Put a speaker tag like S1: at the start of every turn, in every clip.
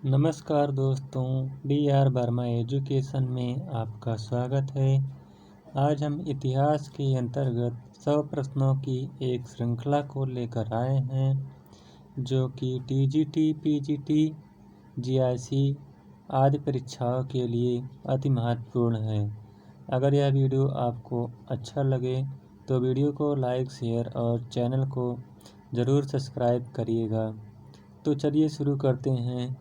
S1: नमस्कार दोस्तों, DR Verma education में आपका स्वागत है। आज हम इतिहास के अंतर्गत 100 प्रश्नों की एक श्रृंखला को लेकर आए हैं, जो कि TGT, PGT, GIC आदि परीक्षाओं के लिए अति महत्वपूर्ण है। अगर यह वीडियो आपको अच्छा लगे तो वीडियो को लाइक, शेयर और चैनल को ज़रूर सब्सक्राइब करिएगा। तो चलिए शुरू करते हैं।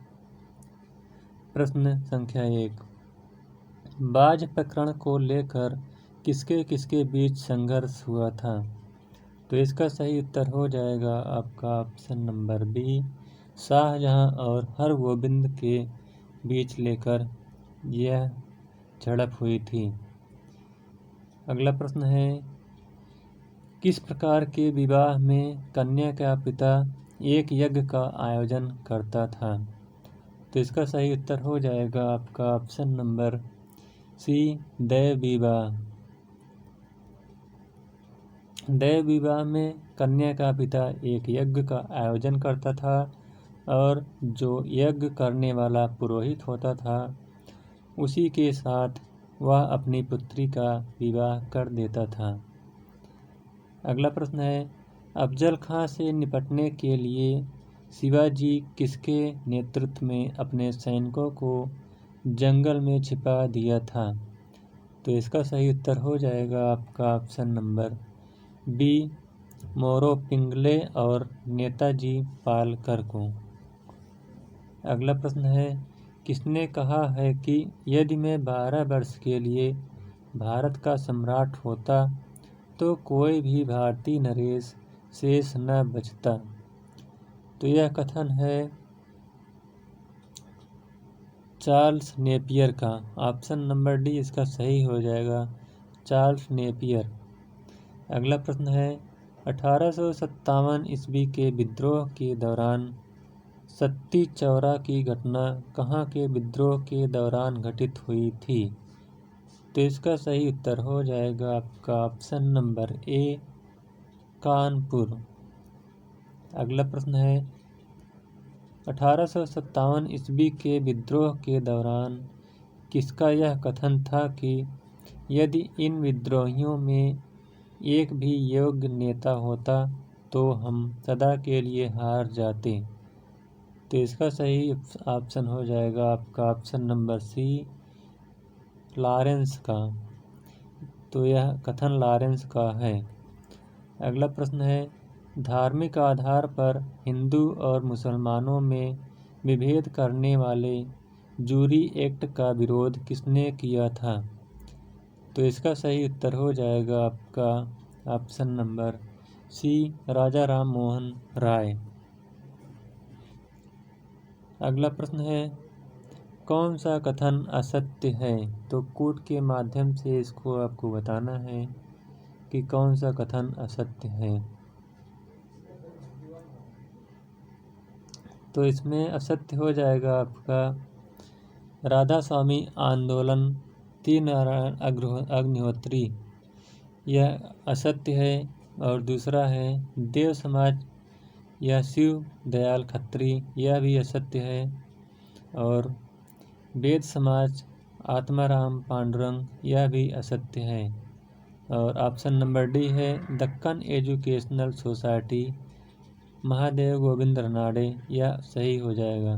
S1: प्रश्न संख्या 1, बाज प्रकरण को लेकर किसके किसके बीच संघर्ष हुआ था? तो इसका सही उत्तर हो जाएगा आपका ऑप्शन नंबर बी, शाहजहां और हरगोविंद के बीच लेकर यह झड़प हुई थी। अगला प्रश्न है, किस प्रकार के विवाह में कन्या का पिता एक यज्ञ का आयोजन करता था? तो इसका सही उत्तर हो जाएगा आपका ऑप्शन नंबर सी, दैव विवाह। दैव विवाह में कन्या का पिता एक यज्ञ का आयोजन करता था और जो यज्ञ करने वाला पुरोहित होता था उसी के साथ वह अपनी पुत्री का विवाह कर देता था। अगला प्रश्न है, अफजल खां से निपटने के लिए शिवाजी किसके नेतृत्व में अपने सैनिकों को जंगल में छिपा दिया था? तो इसका सही उत्तर हो जाएगा आपका ऑप्शन नंबर बी, मोरो पिंगले और नेताजी पालकर को। अगला प्रश्न है, किसने कहा है कि यदि मैं 12 वर्ष के लिए भारत का सम्राट होता तो कोई भी भारतीय नरेश शेष न बचता? तो यह कथन है चार्ल्स नेपियर का। ऑप्शन नंबर डी इसका सही हो जाएगा, चार्ल्स नेपियर। अगला प्रश्न है, 1857 ईस्वी के विद्रोह के दौरान सत्ती चौरा की घटना कहाँ के विद्रोह के दौरान घटित हुई थी? तो इसका सही उत्तर हो जाएगा आपका ऑप्शन नंबर ए, कानपुर। अगला प्रश्न है, 1857 ईस्वी के विद्रोह के दौरान किसका यह कथन था कि यदि इन विद्रोहियों में एक भी योग्य नेता होता तो हम सदा के लिए हार जाते? तो इसका सही ऑप्शन हो जाएगा आपका ऑप्शन नंबर सी, लॉरेंस का। तो यह कथन लॉरेंस का है। अगला प्रश्न है, धार्मिक आधार पर हिंदू और मुसलमानों में विभेद करने वाले जूरी एक्ट का विरोध किसने किया था? तो इसका सही उत्तर हो जाएगा आपका ऑप्शन नंबर सी, राजा राम मोहन राय। अगला प्रश्न है, कौन सा कथन असत्य है? तो कोट के माध्यम से इसको आपको बताना है कि कौन सा कथन असत्य है। तो इसमें असत्य हो जाएगा आपका राधा स्वामी आंदोलन, टी नारायण अग्निहोत्री, यह असत्य है। और दूसरा है देव समाज या शिव दयाल खत्री, यह भी असत्य है। और वेद समाज आत्माराम पांडुरंग, यह भी असत्य है। और ऑप्शन नंबर डी है दक्कन एजुकेशनल सोसाइटी, महादेव गोविंद रनाडे, यह सही हो जाएगा।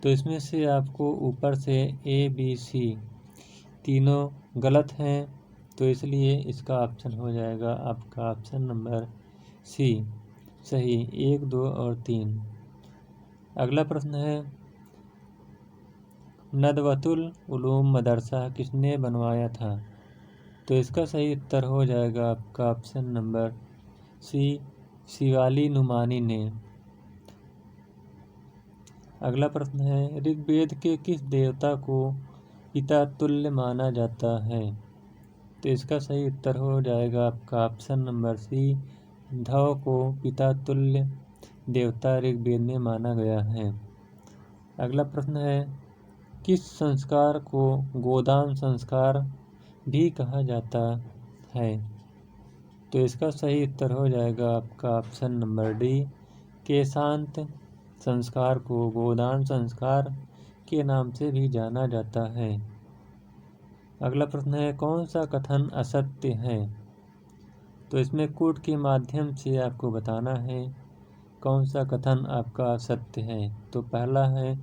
S1: तो इसमें से आपको ऊपर से ए, बी, सी तीनों गलत हैं, तो इसलिए इसका ऑप्शन हो जाएगा आपका ऑप्शन नंबर सी, सही 1, 2 और 3। अगला प्रश्न है, नदवतुल उलूम मदरसा किसने बनवाया था? तो इसका सही उत्तर हो जाएगा आपका option number C, Shivali Numani ने। अगला प्रश्न है, ऋग्वेद के किस देवता को पिता तुल्य माना जाता है? तो इसका सही उत्तर हो जाएगा आपका ऑप्शन नंबर सी, धव को पिता तुल्य देवता ऋग्वेद में माना गया है। अगला प्रश्न है, किस संस्कार को गोदान संस्कार भी कहा जाता है? तो इसका सही उत्तर हो जाएगा आपका ऑप्शन नंबर डी, केशांत संस्कार को गोदान संस्कार के नाम से भी जाना जाता है। अगला प्रश्न है, कौन सा कथन असत्य है? तो इसमें कूट के माध्यम से आपको बताना है कौन सा कथन आपका असत्य है। तो पहला है,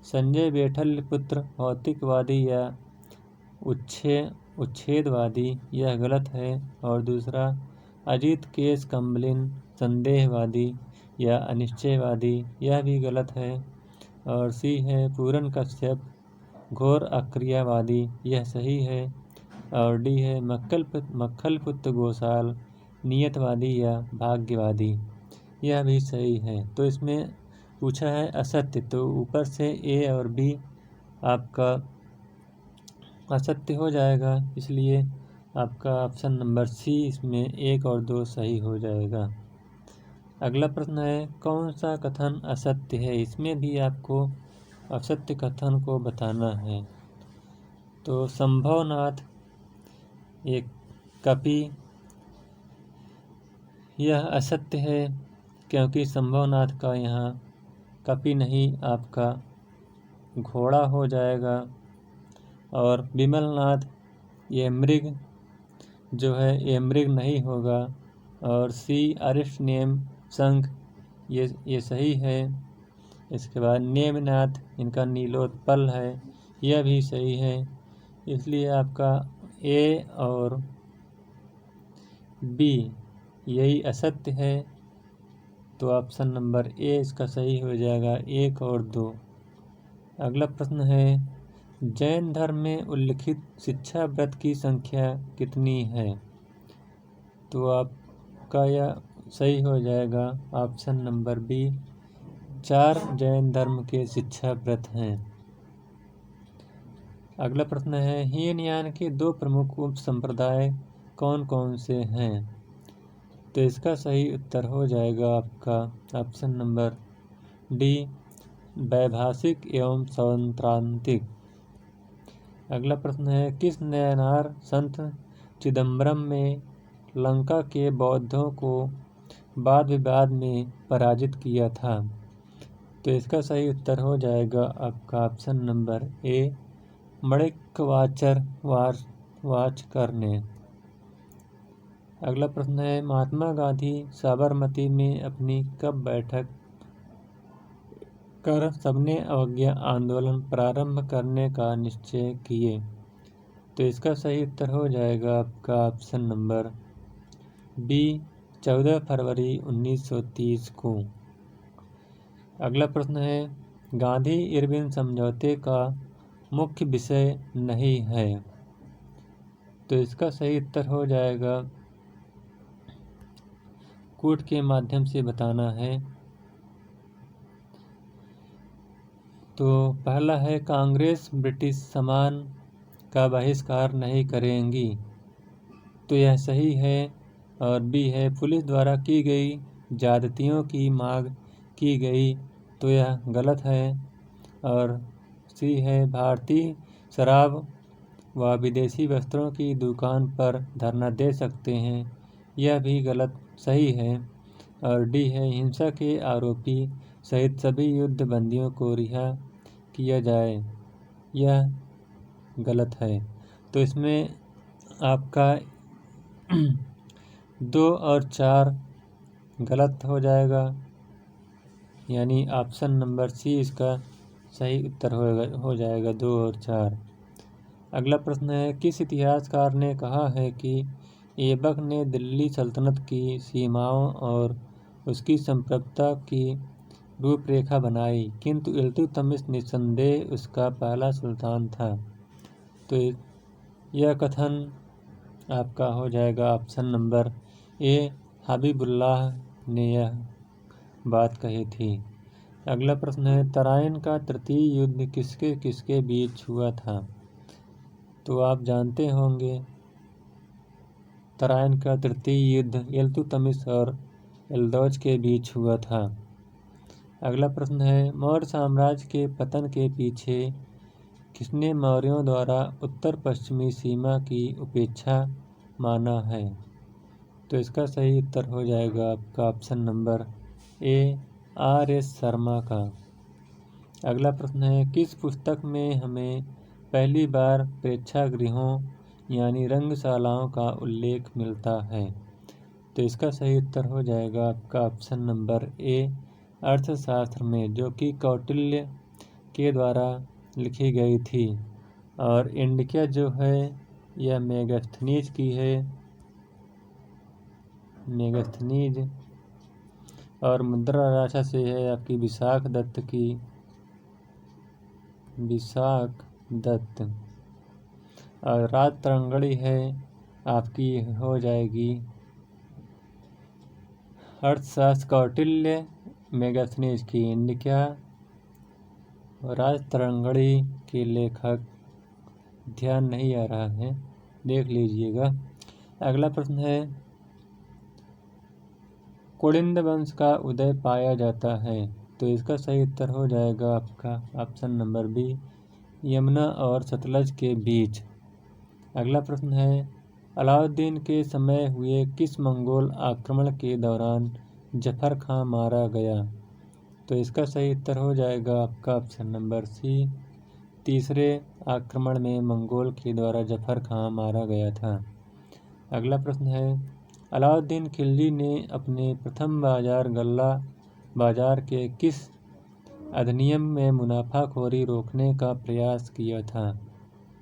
S1: संजय बेठल्य पुत्र भौतिकवादी या उच्छेदवादी, यह गलत है। और दूसरा, अजित केस कम्बलिन संदेहवादी या अनिश्चयवादी, यह भी गलत है। और सी है, पूरन कश्यप घोर अक्रियावादी, यह सही है। और डी है, मक्खलपुत्र घोषाल नियतवादी या भाग्यवादी, यह भी सही है। तो इसमें पूछा है असत्य, तो ऊपर से ए और बी आपका असत्य हो जाएगा, इसलिए आपका ऑप्शन नंबर सी इसमें 1 और 2 सही हो जाएगा। अगला प्रश्न है, कौन सा कथन असत्य है? इसमें भी आपको असत्य कथन को बताना है। तो संभवनाथ एक कपि, यह असत्य है क्योंकि संभवनाथ का यहाँ कपि नहीं आपका घोड़ा हो जाएगा। और विमलनाथ ये मृग जो है ये मृग नहीं होगा। और सी अरिष्टनेम शंख, ये सही है। इसके बाद नेमिनाथ इनका नीलोत्पल है, यह भी सही है। इसलिए आपका ए और बी यही असत्य है। तो ऑप्शन नंबर ए इसका सही हो जाएगा, 1 और 2। अगला प्रश्न है, जैन धर्म में उल्लिखित शिक्षा व्रत की संख्या कितनी है? तो आपका यह सही हो जाएगा, ऑप्शन नंबर बी, 4 जैन धर्म के शिक्षा व्रत हैं। अगला प्रश्न है, हीनयान के 2 प्रमुख उप संप्रदाय कौन कौन से हैं? तो इसका सही उत्तर हो जाएगा आपका ऑप्शन नंबर डी, वैभाषिक एवं सौत्रांतिक। अगला प्रश्न है, किस नयनार संत चिदम्बरम में लंका के बौद्धों को वाद विवाद में पराजित किया था? तो इसका सही उत्तर हो जाएगा आपका ऑप्शन नंबर ए, मणिकवाचर वाचकर ने। अगला प्रश्न है, महात्मा गांधी साबरमती में अपनी कब बैठक कर सबने अवज्ञा आंदोलन प्रारंभ करने का निश्चय किए? तो इसका सही उत्तर हो जाएगा आपका ऑप्शन नंबर बी, 14 फरवरी 1930 को। अगला प्रश्न है, गांधी इरविन समझौते का मुख्य विषय नहीं है? तो इसका सही उत्तर हो जाएगा, कूट के माध्यम से बताना है। तो पहला है, कांग्रेस ब्रिटिश सामान का बहिष्कार नहीं करेंगी, तो यह सही है। और बी है, पुलिस द्वारा की गई ज्यादतियों की मांग की गई, तो यह गलत है। और सी है, भारतीय शराब व विदेशी वस्त्रों की दुकान पर धरना दे सकते हैं, यह भी गलत सही है। और डी है, हिंसा के आरोपी सहित सभी युद्ध बंदियों को रिहा किया जाए, यह गलत है। तो इसमें आपका 2 और 4 गलत हो जाएगा, यानी ऑप्शन नंबर सी इसका सही उत्तर हो जाएगा, 2 और 4। अगला प्रश्न है, किस इतिहासकार ने कहा है कि ऐबक ने दिल्ली सल्तनत की सीमाओं और उसकी संप्रभुता की रूपरेखा बनाई, किंतु इल्तुतमिश निस्संदेह उसका पहला सुल्तान था? तो यह कथन आपका हो जाएगा ऑप्शन नंबर ए, हबीबुल्लाह ने यह बात कही थी। अगला प्रश्न है, तराइन का तृतीय युद्ध किसके किसके बीच हुआ था? तो आप जानते होंगे तराइन का तृतीय युद्ध इल्तुतमिश और एल्दौज के बीच हुआ था। अगला प्रश्न है, मौर्य साम्राज्य के पतन के पीछे किसने मौर्यों द्वारा उत्तर पश्चिमी सीमा की उपेक्षा माना है? तो इसका सही उत्तर हो जाएगा आपका option number A, R.S. Sharma का। अगला प्रश्न है, किस पुस्तक में हमें पहली बार प्रेक्षागृहों यानी रंगशालाओं का उल्लेख मिलता है? तो इसका सही उत्तर हो जाएगा आपका ऑप्शन नंबर ए, अर्थशास्त्र में, जो कि कौटिल्य के द्वारा लिखी गई थी। और इंडिका जो है यह मेगास्थनीज की है, मेगास्थनीज। और मुद्रा राशा से है आपकी विशाख दत्त की, विशाख दत्त। और राज तरंगड़ी है आपकी, हो जाएगी अर्थशास्त्र कौटिल्य, मेगास्थनीज की इंडिका, राज तरंगड़ी के लेखक ध्यान नहीं आ रहा है, देख लीजिएगा। अगला प्रश्न है, कुलिंद वंश का उदय पाया जाता है? तो इसका सही उत्तर हो जाएगा आपका ऑप्शन नंबर बी, यमुना और सतलज के बीच। अगला प्रश्न है, अलाउद्दीन के समय हुए किस मंगोल आक्रमण के दौरान जफर खां मारा गया? तो इसका सही उत्तर हो जाएगा आपका ऑप्शन नंबर सी, तीसरे आक्रमण में मंगोल के द्वारा जफर खां मारा गया था। अगला प्रश्न है, अलाउद्दीन खिलजी ने अपने प्रथम बाजार गल्ला बाजार के किस अधिनियम में मुनाफाखोरी रोकने का प्रयास किया था?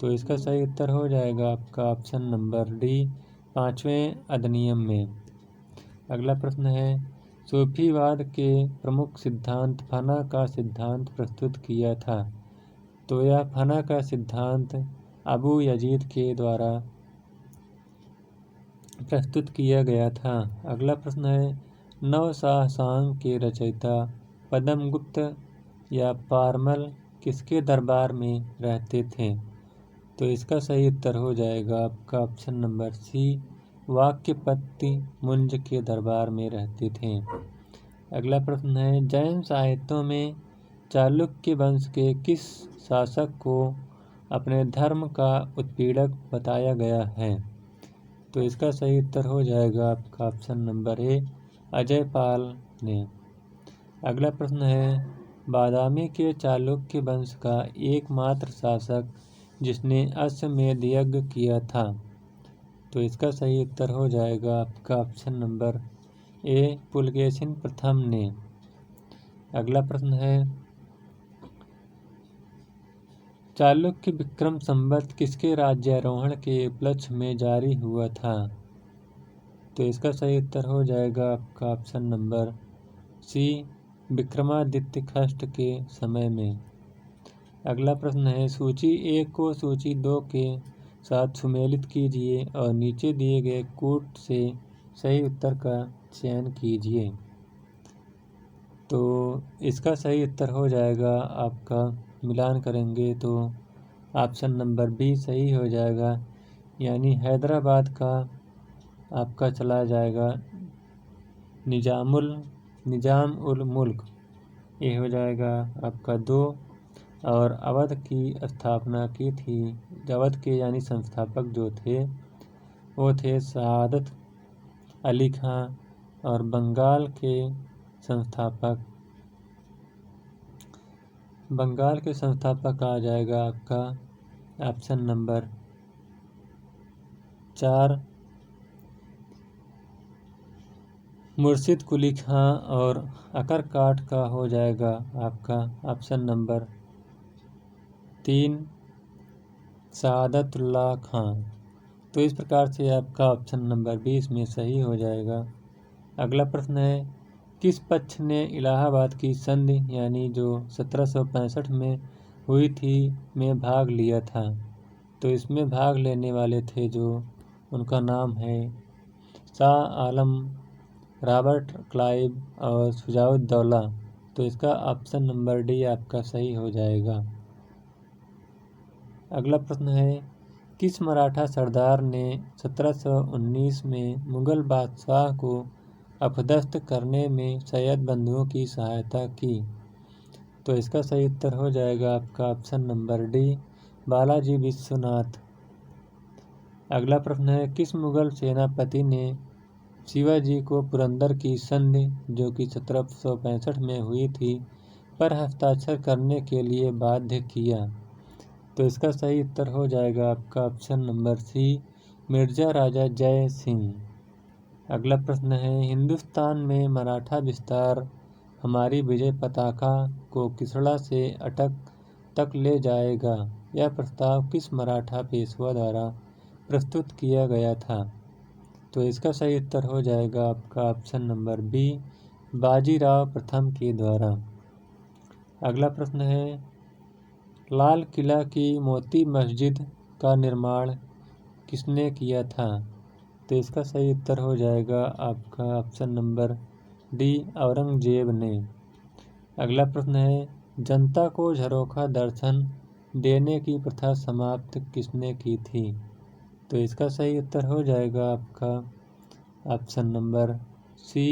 S1: तो इसका सही उत्तर हो जाएगा आपका ऑप्शन नंबर डी, 5वें अधिनियम में। अगला प्रश्न है, सूफीवाद के प्रमुख सिद्धांत फना का सिद्धांत प्रस्तुत किया था? तो यह फना का सिद्धांत अबू यजीद के द्वारा प्रस्तुत किया गया था। अगला प्रश्न है, नवशाहसांग के रचयिता पद्मगुप्त या पारमल किसके दरबार में रहते थे? तो इसका सही उत्तर हो जाएगा आपका ऑप्शन नंबर सी, वाक्यपत्ति मुंज के दरबार में रहते थे। अगला प्रश्न है, जैन साहित्यों में चालुक्य वंश के किस शासक को अपने धर्म का उत्पीड़क बताया गया है? तो इसका सही उत्तर हो जाएगा आपका ऑप्शन नंबर ए, अजयपाल ने। अगला प्रश्न है, बादामी के चालुक्य वंश का एकमात्र शासक जिसने अश्वमेध यज्ञ किया था? तो इसका सही उत्तर हो जाएगा आपका ऑप्शन नंबर ए, पुलकेशिन प्रथम ने। अगला प्रश्न है, चालुक्य विक्रम संवत किसके राज्यारोहण के उपलक्ष्य में जारी हुआ था? तो इसका सही उत्तर हो जाएगा आपका ऑप्शन नंबर सी, विक्रमादित्य खष्ट के समय में। अगला प्रश्न है, सूची 1 को सूची 2 के साथ सुमेलित कीजिए और नीचे दिए गए कूट से सही उत्तर का चयन कीजिए। तो इसका सही उत्तर हो जाएगा आपका, मिलान करेंगे तो ऑप्शन नंबर बी सही हो जाएगा, यानी हैदराबाद का आपका चला जाएगा निजाम उल मुल्क, ये हो जाएगा आपका 2। और अवध की स्थापना की थी, अवध के यानी संस्थापक जो थे वो थे सआदत अली खां। और बंगाल के संस्थापक आ जाएगा आपका ऑप्शन नंबर 4, मुर्शिद कुली खां। और अकरकाट का हो जाएगा आपका ऑप्शन नंबर 3, सआदतुल्लाह खां। तो इस प्रकार से आपका ऑप्शन नंबर 20 में सही हो जाएगा। अगला प्रश्न है, किस पक्ष ने इलाहाबाद की संधि यानी जो 1765 में हुई थी में भाग लिया था? तो इसमें भाग लेने वाले थे जो, उनका नाम है शाह आलम, रॉबर्ट क्लाइव और शुजाउद्दौला। तो इसका ऑप्शन नंबर डी आपका सही हो जाएगा। अगला प्रश्न है, किस मराठा सरदार ने 1719 में मुगल बादशाह को अपदस्थ करने में सैयद बंधुओं की सहायता की? तो इसका सही उत्तर हो जाएगा आपका option number D, Balaji Vishwanath. अगला प्रश्न है, किस मुगल सेनापति ने शिवाजी को पुरंदर की संधि जो कि 1765 में हुई थी पर हस्ताक्षर करने के लिए बाध्य किया? तो इसका सही उत्तर हो जाएगा आपका ऑप्शन नंबर सी, मिर्जा राजा जय सिंह। अगला प्रश्न है, हिंदुस्तान में मराठा विस्तार हमारी विजय पताका को किसड़ा से अटक तक ले जाएगा? यह प्रस्ताव किस मराठा पेशवा द्वारा प्रस्तुत किया गया था? तो इसका सही उत्तर हो जाएगा आपका ऑप्शन नंबर बी, बाजीराव प्रथम के द्वारा। अगला प्रश्न है, लाल किला की मोती मस्जिद का निर्माण किसने किया था? तो इसका सही उत्तर हो जाएगा आपका ऑप्शन नंबर डी, औरंगजेब ने। अगला प्रश्न है, जनता को झरोखा दर्शन देने की प्रथा समाप्त किसने की थी? तो इसका सही उत्तर हो जाएगा आपका ऑप्शन नंबर सी,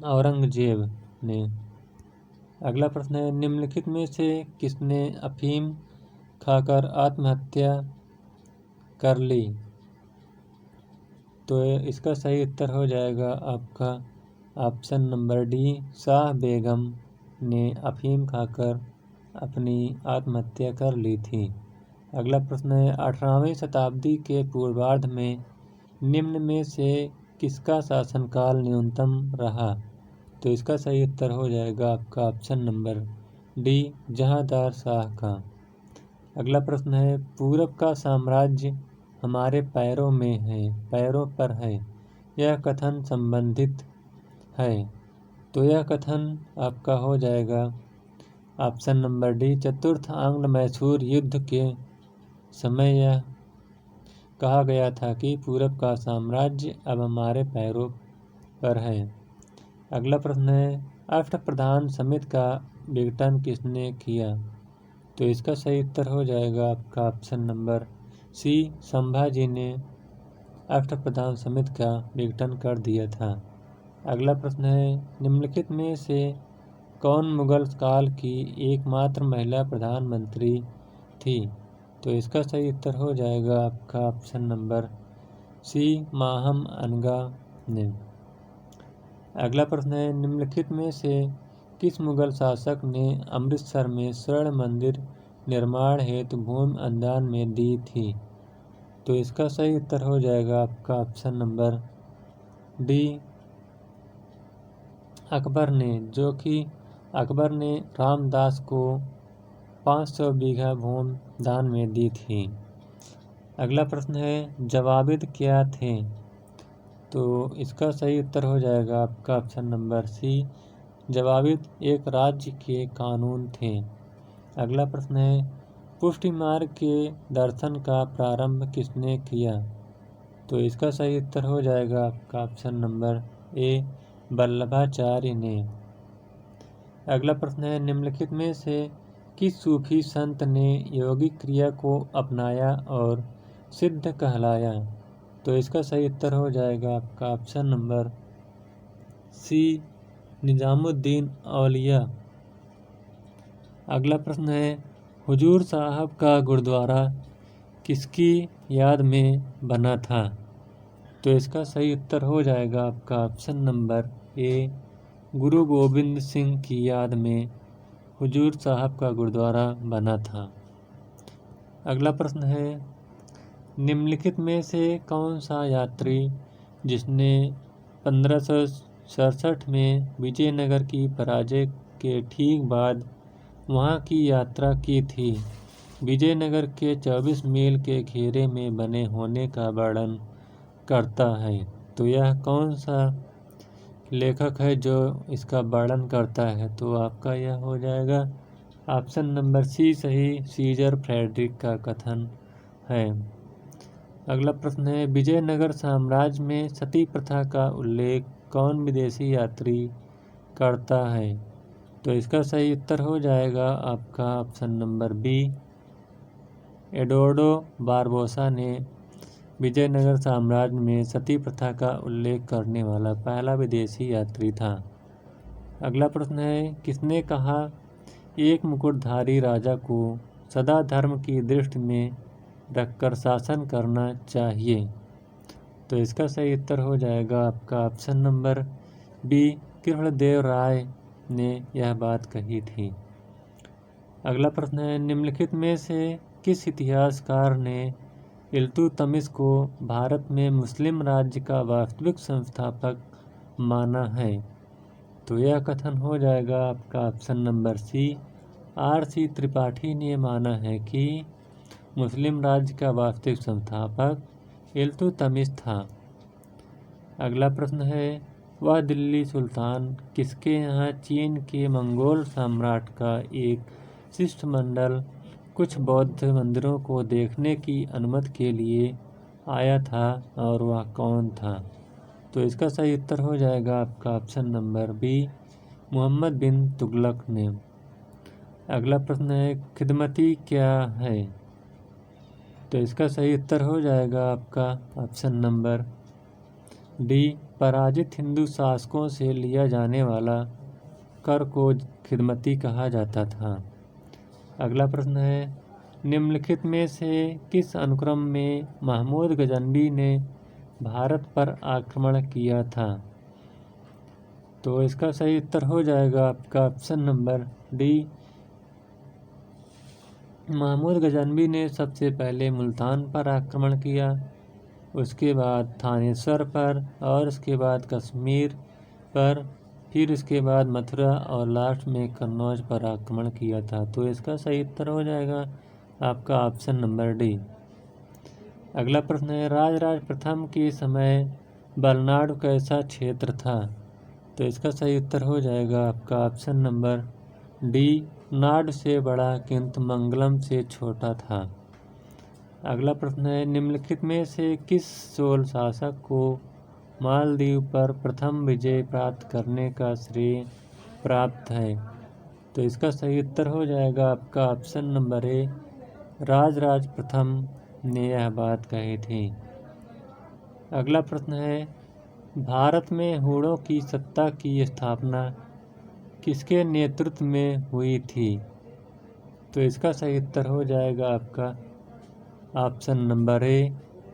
S1: औरंगजेब ने। अगला प्रश्न है, निम्नलिखित में से किसने अफीम खाकर आत्महत्या कर ली? तो इसका सही उत्तर हो जाएगा आपका ऑप्शन नंबर डी, शाह बेगम ने अफीम खाकर अपनी आत्महत्या कर ली थी। अगला प्रश्न है, 18वीं शताब्दी के पूर्वार्ध में निम्न में से किसका शासनकाल न्यूनतम रहा? तो इसका सही उत्तर हो जाएगा आपका option number D, Jahandar Shah का। अगला प्रश्न है, पूरब का साम्राज्य हमारे पैरों पर है, यह कथन संबंधित है? तो यह कथन आपका हो जाएगा ऑप्शन नंबर डी, चतुर्थ आंग्ल मैसूर युद्ध के समय यह कहा गया था कि पूरब का साम्राज्य अब हमारे पैरों पर है। अगला प्रश्न है, अष्टप्रधान समिति का विघटन किसने किया? तो इसका सही उत्तर हो जाएगा आपका ऑप्शन नंबर सी, संभाजी ने अष्टप्रधान समिति का विघटन कर दिया था। अगला प्रश्न है, निम्नलिखित में से कौन मुगल काल की एकमात्र महिला प्रधानमंत्री थी? तो इसका सही उत्तर हो जाएगा आपका ऑप्शन नंबर सी, माहम अनगा ने। अगला प्रश्न है, निम्नलिखित में से किस मुगल शासक ने अमृतसर में स्वर्ण मंदिर निर्माण हेतु भूमि अनुदान में दी थी? तो इसका सही उत्तर हो जाएगा आपका ऑप्शन नंबर डी, अकबर ने, जो कि अकबर ने रामदास को 500 बीघा भूमि दान में दी थी। अगला प्रश्न है, जवाबिद क्या थे? तो इसका सही उत्तर हो जाएगा आपका ऑप्शन नंबर सी, जवाबिद एक राज्य के कानून थे। अगला प्रश्न है, पुष्टि मार्ग के दर्शन का प्रारंभ किसने किया? तो इसका सही उत्तर हो जाएगा आपका ऑप्शन नंबर ए, वल्लभाचार्य ने। अगला प्रश्न है, निम्नलिखित में से किस सूफी संत ने योगिक क्रिया को अपनाया और सिद्ध कहलाया? तो इसका सही उत्तर हो जाएगा आपका ऑप्शन नंबर सी, निजामुद्दीन औलिया। अगला प्रश्न है, हुजूर साहब का गुरुद्वारा किसकी याद में बना था? तो इसका सही उत्तर हो जाएगा आपका option number A, Guru Gobind Singh की याद में हुजूर साहब का गुरुद्वारा बना था। अगला प्रश्न है, निम्नलिखित में से कौन सा यात्री जिसने 1567 में विजयनगर की पराजय के ठीक बाद वहां की यात्रा की थी, विजयनगर के 24 मील के घेरे में बने होने का वर्णन करता है? तो यह कौन सा लेखक है जो इसका वर्णन करता है? तो आपका यह हो जाएगा ऑप्शन नंबर सी सही, सीजर फ्रेडरिक का कथन है। अगला प्रश्न है, विजयनगर साम्राज्य में सती प्रथा का उल्लेख कौन विदेशी यात्री करता है? तो इसका सही उत्तर हो जाएगा आपका ऑप्शन नंबर बी, एडोर्डो बारबोसा ने विजयनगर साम्राज्य में सती प्रथा का उल्लेख करने वाला पहला विदेशी यात्री था। अगला प्रश्न है, किसने कहा एक मुकुटधारी राजा को सदा धर्म की दृष्टि में रखकर शासन करना चाहिए? तो इसका सही उत्तर हो जाएगा आपका ऑप्शन नंबर बी, कृष्णदेव राय ने यह बात कही थी। अगला प्रश्न है, निम्नलिखित में से किस इतिहासकार ने इल्तुतमिश को भारत में मुस्लिम राज्य का वास्तविक संस्थापक माना है? तो यह कथन हो जाएगा आपका option number C, R.C. Tripathi ने माना है कि मुस्लिम राज्य का वास्तविक संस्थापक इल्तुतमिश था। अगला प्रश्न है, वह दिल्ली सुल्तान किसके यहाँ चीन के मंगोल सम्राट का एक शिष्टमंडल कुछ बौद्ध मंदिरों को देखने की अनुमति के लिए आया था और वह कौन था? तो इसका सही उत्तर हो जाएगा आपका ऑप्शन नंबर बी, मोहम्मद बिन तुगलक ने। अगला प्रश्न है, खिदमती क्या है? तो इसका सही उत्तर हो जाएगा आपका ऑप्शन नंबर डी, पराजित हिंदू शासकों से लिया जाने वाला कर को खिदमती कहा जाता था। अगला प्रश्न है, निम्नलिखित में से किस अनुक्रम में महमूद गजनवी ने भारत पर आक्रमण किया था? तो इसका सही उत्तर हो जाएगा आपका option number D, Mahmud Ghaznavi ने सबसे पहले मुल्तान पर आक्रमण किया, उसके बाद थानेश्वर पर और उसके बाद कश्मीर पर, फिर उसके बाद मथुरा और लास्ट में कन्नौज पर आक्रमण किया था। तो इसका सही उत्तर हो जाएगा आपका ऑप्शन नंबर डी। अगला प्रश्न है, राजराज प्रथम के समय बलनाडु कैसा क्षेत्र था? तो इसका सही उत्तर हो जाएगा आपका ऑप्शन नंबर डी, नाड से बड़ा किंतु मंगलम से छोटा था। अगला प्रश्न है, निम्नलिखित में से किस चोल शासक को मालदीव पर प्रथम विजय प्राप्त करने का श्रेय प्राप्त है? तो इसका सही उत्तर हो जाएगा आपका ऑप्शन नंबर ए, राजराज प्रथम ने यह बात कही थी। अगला प्रश्न है, भारत में हूणों की सत्ता की स्थापना किसके नेतृत्व में हुई थी? तो इसका सही उत्तर हो जाएगा आपका ऑप्शन नंबर ए,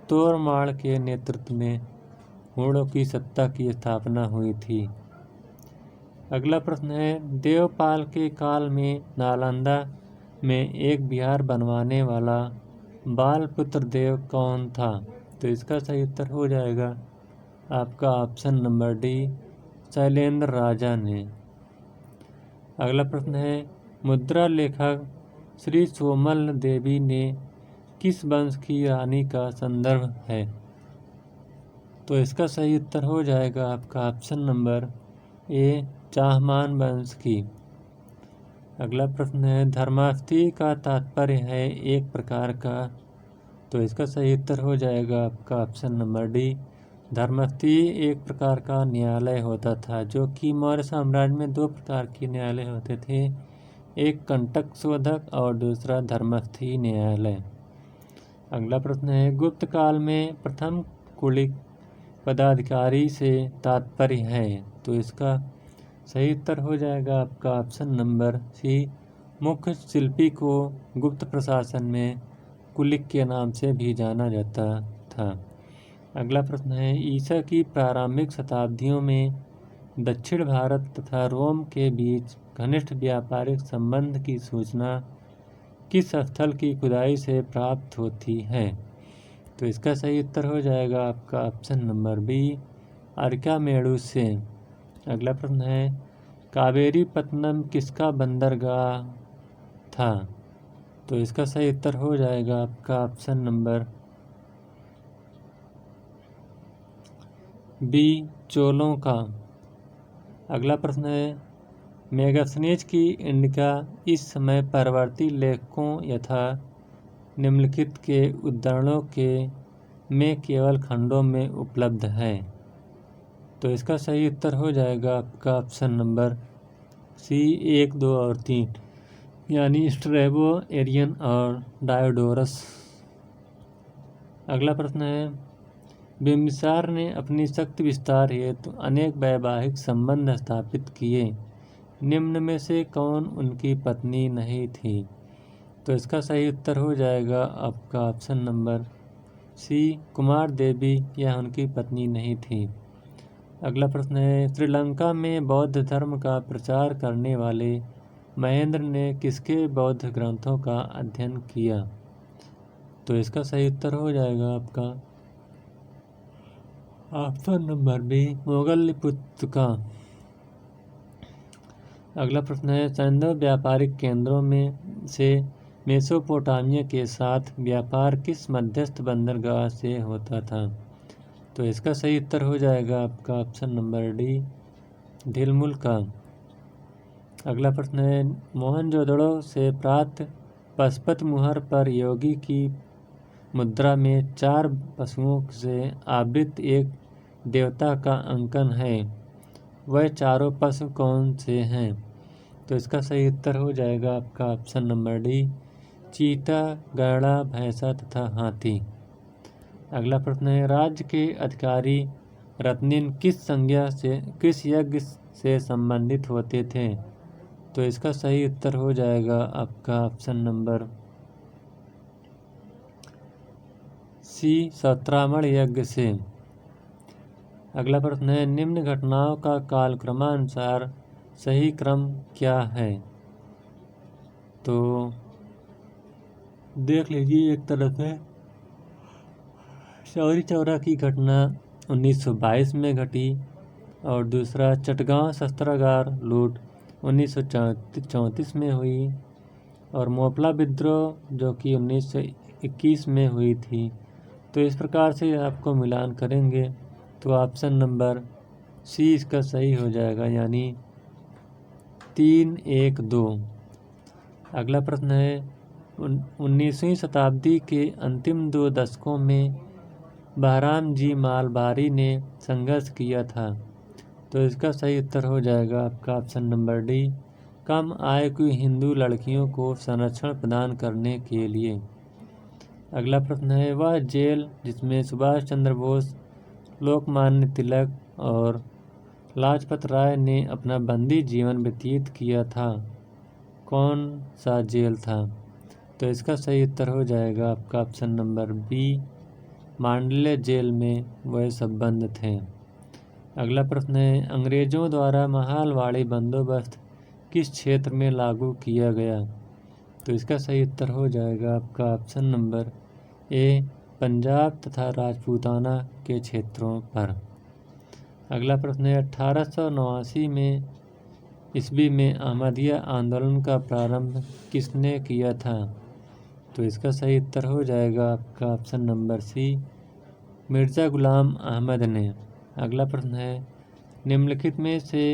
S1: तोरमाड़ के नेतृत्व में हूणों की सत्ता की स्थापना हुई थी। अगला प्रश्न है, देवपाल के काल में नालंदा में एक विहार बनवाने वाला बालपुत्र देव कौन था? तो इसका सही उत्तर हो जाएगा आपका ऑप्शन नंबर डी, शैलेंद्र राजा ने। अगला प्रश्न है, मुद्रा लेखक श्री सोमल देवी ने किस वंश की रानी का संदर्भ है? तो इसका सही उत्तर हो जाएगा आपका ऑप्शन नंबर ए, चाहमान वंश की। अगला प्रश्न है, धर्मास्थी का तात्पर्य है एक प्रकार का। तो इसका सही उत्तर हो जाएगा आपका ऑप्शन नंबर डी, धर्मास्थी एक प्रकार का न्यायालय होता था, जो कि मौर्य साम्राज्य में दो प्रकार के न्यायालय होते थे, एक कंटक शोधक और दूसरा धर्मास्थी न्यायालय। अगला प्रश्न है, गुप्त काल में प्रथम कुलिक पदाधिकारी से तात्पर्य है? तो इसका सही उत्तर हो जाएगा आपका ऑप्शन नंबर सी, मुख्य शिल्पी को गुप्त प्रशासन में कुलिक के नाम से भी जाना जाता था। अगला प्रश्न है, ईसा की प्रारंभिक शताब्दियों में दक्षिण भारत तथा रोम के बीच घनिष्ठ व्यापारिक संबंध की सूचना किस स्थल की खुदाई से प्राप्त होती है? तो इसका सही उत्तर हो जाएगा आपका ऑप्शन नंबर बी, अर्कामेडू से। अगला प्रश्न है, कावेरी पत्तनम किसका बंदरगाह था? तो इसका सही उत्तर हो जाएगा आपका ऑप्शन नंबर बी, चोलों का। अगला प्रश्न है, मेगास्थनीज की इंडिका इस समय परवर्ती लेखकों यथा निम्नलिखित के उद्धरणों के में केवल खंडों में उपलब्ध है? तो इसका सही उत्तर हो जाएगा आपका ऑप्शन नंबर सी, 1, 2 और 3, यानी स्ट्रैबो, एरियन और डायोडोरस। अगला प्रश्न है, बिम्बिसार ने अपनी शक्ति विस्तार हेतु अनेक वैवाहिक संबंध स्थापित किए, निम्न में से कौन उनकी पत्नी नहीं थी? तो इसका सही उत्तर हो जाएगा आपका ऑप्शन नंबर सी कुमार देवी यह उनकी पत्नी नहीं थी। अगला प्रश्न है, श्रीलंका में बौद्ध धर्म का प्रचार करने वाले महेंद्र ने किसके बौद्ध ग्रंथों का अध्ययन किया? तो इसका सही उत्तर हो जाएगा आपका ऑप्शन नंबर बी, मोगलपुत्र का। अगला प्रश्न है, सैन्य व्यापारिक केंद्रों में से मेसोपोटामिया के साथ व्यापार किस मध्यस्थ बंदरगाह से होता था? तो इसका सही उत्तर हो जाएगा आपका ऑप्शन नंबर डी, ढिलमुल का। अगला प्रश्न है, मोहनजोदड़ो से प्राप्त पशुपत मुहर पर योगी की मुद्रा में 4 पशुओं से आवृत एक देवता का अंकन है। वह चारों पशु कौन से हैं? तो इसका सही उत्तर हो जाएगा आपका ऑप्शन नंबर डी, चीता, गैड़ा, भैंसा तथा हाथी। अगला प्रश्न है, राज्य के अधिकारी रत्निन किस यज्ञ से संबंधित होते थे? तो इसका सही उत्तर हो जाएगा आपका ऑप्शन नंबर सी, सत्रामण यज्ञ से। अगला प्रश्न है, निम्न घटनाओं का कालक्रमानुसार सही क्रम क्या है? तो देख लीजिए, एक तरफ है चौरी चौरा की घटना 1922 में घटी और दूसरा चटगांव शस्त्रागार लूट 1934 में हुई और मोपला विद्रोह जो कि 1921 में हुई थी। तो इस प्रकार से आपको मिलान करेंगे तो ऑप्शन नंबर सी इसका सही हो जाएगा, यानी 3, 1, 2। अगला प्रश्न है, 19वीं शताब्दी के अंतिम 2 दशकों में बहराम जी मालबारी ने संघर्ष किया था। तो इसका सही उत्तर हो जाएगा आपका ऑप्शन नंबर डी, कम आय की हिंदू लड़कियों को संरक्षण प्रदान करने के लिए। अगला प्रश्न है, वह जेल जिसमें सुभाष चंद्र बोस, लोकमान्य तिलक और लाजपत राय ने अपना बंदी जीवन व्यतीत किया था, कौन सा जेल था? तो इसका सही उत्तर हो जाएगा आपका ऑप्शन नंबर बी, मांडले जेल में वह सब बंद थे। अगला प्रश्न है, अंग्रेजों द्वारा महालवाड़ी बंदोबस्त किस क्षेत्र में लागू किया गया? तो इसका सही उत्तर हो जाएगा आपका ऑप्शन नंबर ए, पंजाब तथा राजपूताना के क्षेत्रों पर। अगला प्रश्न है, 1889 में ईस्वी में अहमदिया आंदोलन का प्रारंभ किसने किया था? तो इसका सही उत्तर हो जाएगा आपका option number C, Mirza Ghulam Ahmad ने। अगला प्रश्न है, निम्नलिखित में से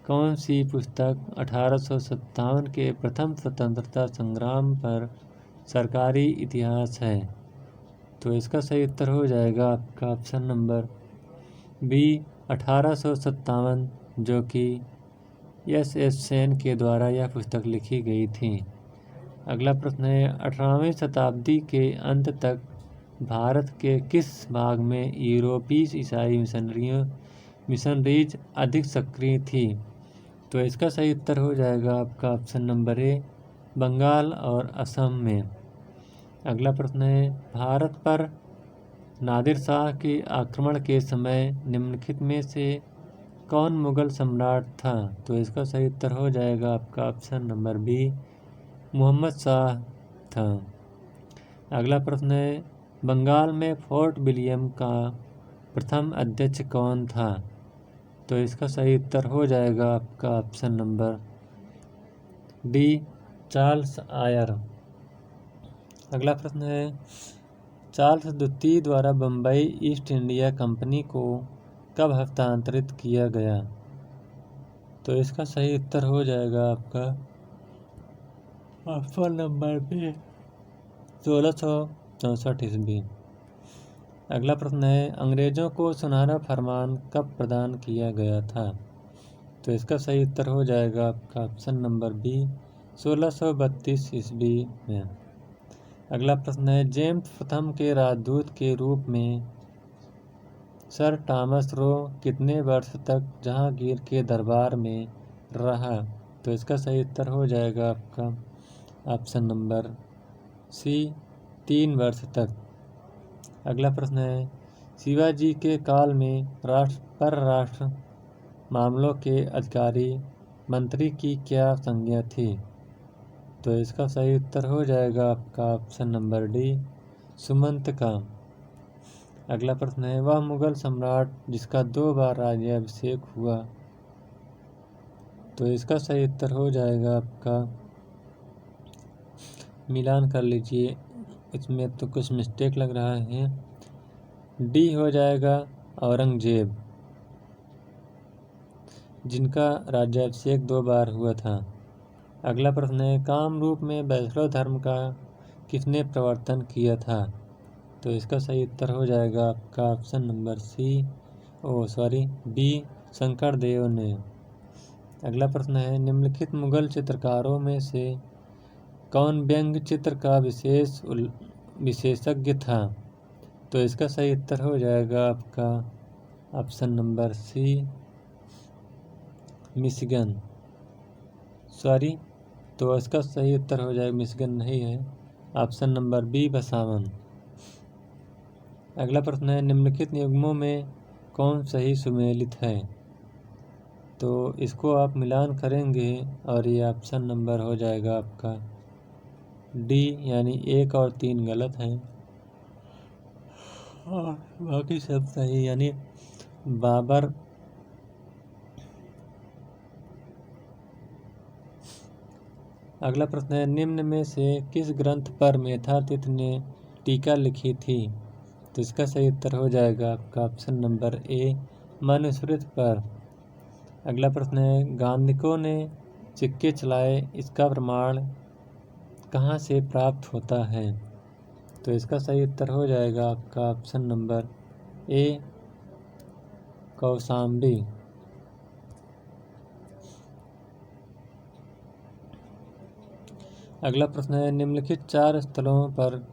S1: कौन सी पुस्तक 1857 के प्रथम स्वतंत्रता संग्राम पर सरकारी इतिहास है? तो इसका सही उत्तर हो जाएगा आपका ऑप्शन नंबर बी, 1857, जो कि S.S. सेन के द्वारा यह पुस्तक लिखी गई थी। अगला प्रश्न है, 18वीं शताब्दी के अंत तक भारत के किस भाग में यूरोपीय ईसाई मिशनरीज अधिक सक्रिय थी? तो इसका सही उत्तर हो जाएगा आपका ऑप्शन नंबर ए, बंगाल और असम में। अगला प्रश्न है, भारत पर नादिर शाह के आक्रमण के समय निम्नलिखित में से कौन मुगल सम्राट था? तो इसका सही उत्तर हो जाएगा आपका option number B, Mohammad Shah था। अगला प्रश्न है, बंगाल में फोर्ट विलियम का प्रथम अध्यक्ष कौन था? तो इसका सही उत्तर हो जाएगा आपका option number D, Charles Eyre. अगला प्रश्न है, चार्ल्स द्वितीय द्वारा बम्बई ईस्ट इंडिया कंपनी को कब हस्तांतरित किया गया? तो इसका सही उत्तर हो जाएगा आपका ऑप्शन नंबर बी, 1664 ईस्वी। अगला प्रश्न है, अंग्रेजों को सुनहरा फरमान कब प्रदान किया गया था? तो इसका सही उत्तर हो जाएगा आपका ऑप्शन नंबर बी, 1632 ईस्वी में। अगला प्रश्न है, जेम्स प्रथम के राजदूत के रूप में सर टॉमस रो कितने वर्ष तक जहांगीर के दरबार में रहा? तो इसका सही उत्तर हो जाएगा आपका ऑप्शन नंबर सी, 3 वर्ष तक। अगला प्रश्न है, शिवाजी के काल में परराष्ट्र मामलों के अधिकारी मंत्री की क्या संज्ञा थी? तो इसका सही उत्तर हो जाएगा आपका ऑप्शन नंबर डी, सुमंत का। अगला प्रश्न है, वह मुगल सम्राट जिसका 2 बार राज्याभिषेक हुआ? तो इसका सही उत्तर हो जाएगा आपका, मिलान कर लीजिए, इसमें तो कुछ मिस्टेक लग रहा है, डी हो जाएगा औरंगजेब, जिनका राज्याभिषेक 2 बार हुआ था। अगला प्रश्न है, कामरूप में वैष्णव धर्म का किसने प्रवर्तन किया था? तो इसका सही उत्तर हो जाएगा आपका ऑप्शन नंबर बी, शंकरदेव ने। अगला प्रश्न है, निम्नलिखित मुगल चित्रकारों में से कौन व्यंग्य चित्र का विशेषज्ञ था? तो इसका सही उत्तर हो जाएगा आपका ऑप्शन नंबर सी, मिशिगन। तो इसका सही उत्तर हो जाएगा, मिशिगन नहीं है, ऑप्शन नंबर बी, बसावन। अगला प्रश्न है, निम्नलिखित युग्मों में कौन सही सुमेलित है? तो इसको आप मिलान करेंगे और ये ऑप्शन नंबर हो जाएगा आपका डी, यानी 1 और 3 गलत हैं और बाकी सब सही, यानी बाबर। अगला प्रश्न है, निम्न में से किस ग्रंथ पर मेधातिथि ने टीका लिखी थी? तो इसका सही उत्तर हो जाएगा आपका ऑप्शन नंबर ए, मनुस्मृति पर। अगला प्रश्न है, गांधिकों ने सिक्के चलाए, इसका प्रमाण कहाँ से प्राप्त होता है? तो इसका सही उत्तर हो जाएगा आपका ऑप्शन नंबर ए, कौशाम्बी। अगला प्रश्न है, निम्नलिखित 4 स्थलों पर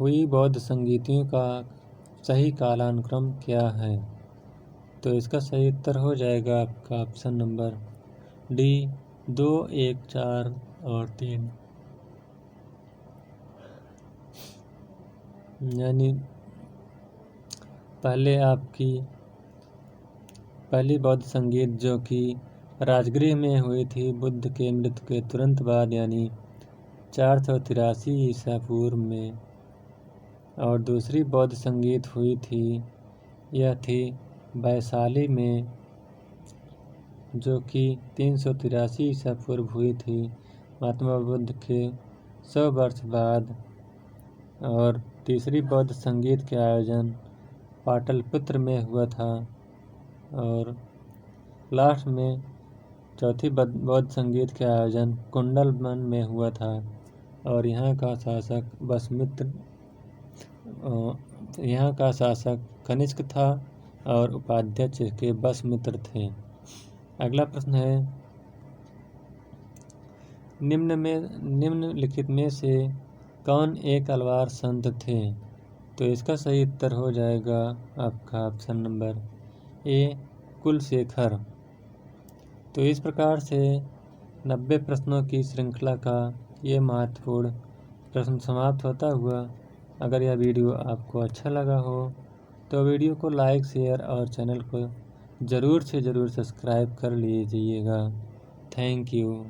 S1: हुई बौद्ध संगीतियों का सही कालानुक्रम क्या है? तो इसका सही उत्तर हो जाएगा आपका ऑप्शन नंबर डी, 2, 1, 4 और 3, यानी पहली बौद्ध संगीत जो कि राजगृह में हुई थी बुद्ध के मृत्यु के तुरंत बाद, यानी 483 ईसा पूर्व में, और दूसरी बौद्ध संगीत हुई थी, यह थी वैशाली में, जो कि 383 ईसा पूर्व हुई थी, महात्मा बुद्ध के 100 वर्ष बाद। और तीसरी बौद्ध संगीत के आयोजन पाटलिपुत्र में हुआ था, और लास्ट में चौथी बौद्ध संगीत के आयोजन कुंडलवन में हुआ था, और यहाँ का शासक कनिष्क था और उपाध्यक्ष के वसुमित्र थे। अगला प्रश्न है, निम्नलिखित में से कौन एक अलवार संत थे? तो इसका सही उत्तर हो जाएगा आपका ऑप्शन नंबर ए, कुलशेखर। तो इस प्रकार से 90 प्रश्नों की श्रृंखला का ये महत्वपूर्ण प्रश्न समाप्त होता हुआ। अगर यह वीडियो आपको अच्छा लगा हो तो वीडियो को लाइक, शेयर और चैनल को ज़रूर से ज़रूर सब्सक्राइब कर लीजिएगा। Thank you.